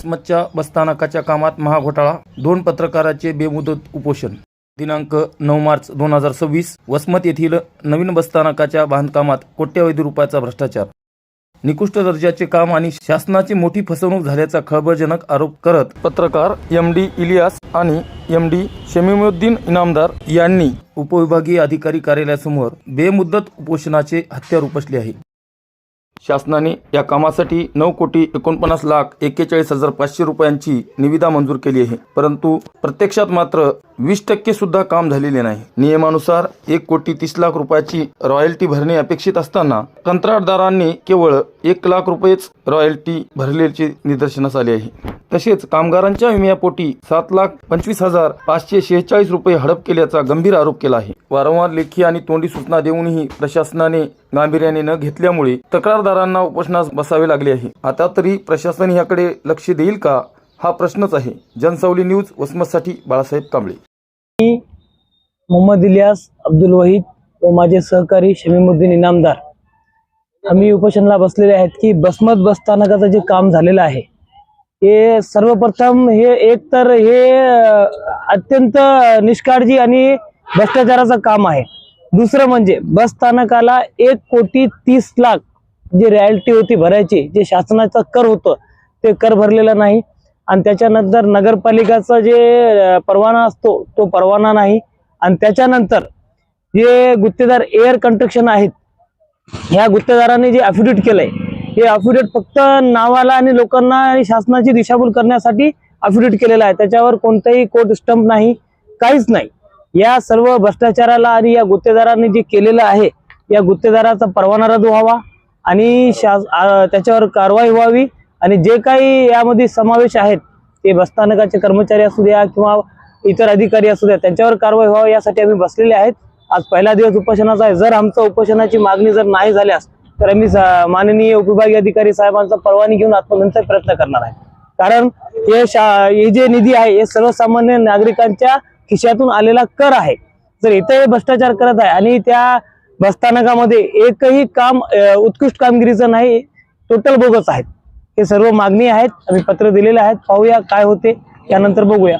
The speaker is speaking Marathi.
वसमतच्या बसस्थानकाच्या कामात महाघोटाळा, 2 पत्रकाराचे बेमुदत उपोषण। दिनांक 9 मार्च 2026 वसमत येथील नवीन बसस्थानकाच्या बांधकामात कोट्यवधी रुपयाचा भ्रष्टाचार, निकृष्ट दर्जाचे काम आणि शासनाची मोठी फसवणूक झाल्याचा खळबळजनक आरोप करत पत्रकार MD इलियास आणि MD शमीमुद्दीन इनामदार यांनी उपविभागीय अधिकारी कार्यालयासमोर बेमुदत उपोषणाचे हत्यार उपसले आहे। शासनाने या कामासाठी 9,49,41,500 रुपयांची निविदा मंजूर केली आहे, परंतु प्रत्यक्षात मात्र 20% सुद्धा काम झालेले नाही। नियमानुसार 1,30,00,000 रुपयाची रॉयल्टी भरणे अपेक्षित असताना कंत्राटदारांनी केवळ 1,00,000 रुपयेच रॉयल्टी भरल्याचे निदर्शनास आले आहे। तसेच कामगारांच्या विम्यापोटी 7,25,546 रुपये हडप केल्याचा गंभीर आरोप केला आहे। वारंवार लेखी आणि तोंडी सूचना देऊनही प्रशासनाने गांभीर्याने न घेतल्यामुळे तक्रारदारांना उपोषणास बसावे लागले आहे। आता तरी प्रशासन याकडे लक्ष देईल का, हा प्रश्नच आहे। जनसावली न्यूज वसमतसाठी बाळासाहेब कांबळे। मोहम्मद इलियास अब्दुल वहीद व माझे सहकारी शमीमुद्दीन इनामदार आम्ही उपोषणाला बसलेले आहेत की वसमत बसस्थानकाचं जे काम झालेलं आहे हे सर्वप्रथम एकतर अत्यंत निष्काळजी आणि भ्रष्टाचाराचं काम आहे। दुसरं म्हणजे बसस्थानकाला 1,30,00,000 जे रॉयल्टी होती भरायची, जे शासनाचा कर होतं ते कर भरलेला नाही आणि त्याच्यानंतर नगरपालिकाचा जे परवाना असतो तो परवाना नाही आणि त्याच्यानंतर जे गुत्तेदार एअर कंस्ट्रक्शन आहेत ह्या गुत्तेदारांनी जे अफिडेविट केलंय हे अफिडेविट फक्त नावाला आणि लोकांना आणि शासनाची दिशाभूल करण्यासाठी अफिडेविट केलेलं आहे। त्याच्यावर कोणताही कोर्ट स्टंप नाही, काहीच नाही। या सर्व भ्रष्टाचाराला आणि या गुत्तेदारांनी जे केलेलं आहे या गुत्तेदाराचा परवाना रद्द व्हावा आणि त्याच्यावर कारवाई व्हावी आणि जे काही यामध्ये समावेश आहेत ते बसस्थानकाचे कर्मचारी असू द्या किंवा इतर अधिकारी असू द्या त्यांच्यावर कारवाई व्हावी यासाठी आम्ही बसलेले आहेत। आज पहिला दिवस उपोषणाचा आहे। जर आमचा उपोषणाची मागणी जर नाही झाल्यास तर आम्ही माननीय उपविभागीय अधिकारी साहेबांचा परवानगी घेऊन आत्महत्येचा प्रयत्न करणार आहे। कारण हे जे निधी आहे हे सर्वसामान्य नागरिकांच्या खिशातून आलेला कर आहे। जर इथे भ्रष्टाचार करत आहे आणि त्या बसस्थानकामध्ये एकही काम उत्कृष्ट कामगिरीचं नाही, टोटल बोगस आहेत। हे सर्व मागणी आहेत, आम्ही पत्र दिलेले आहेत। पाहूया काय होते, त्यानंतर बघूया।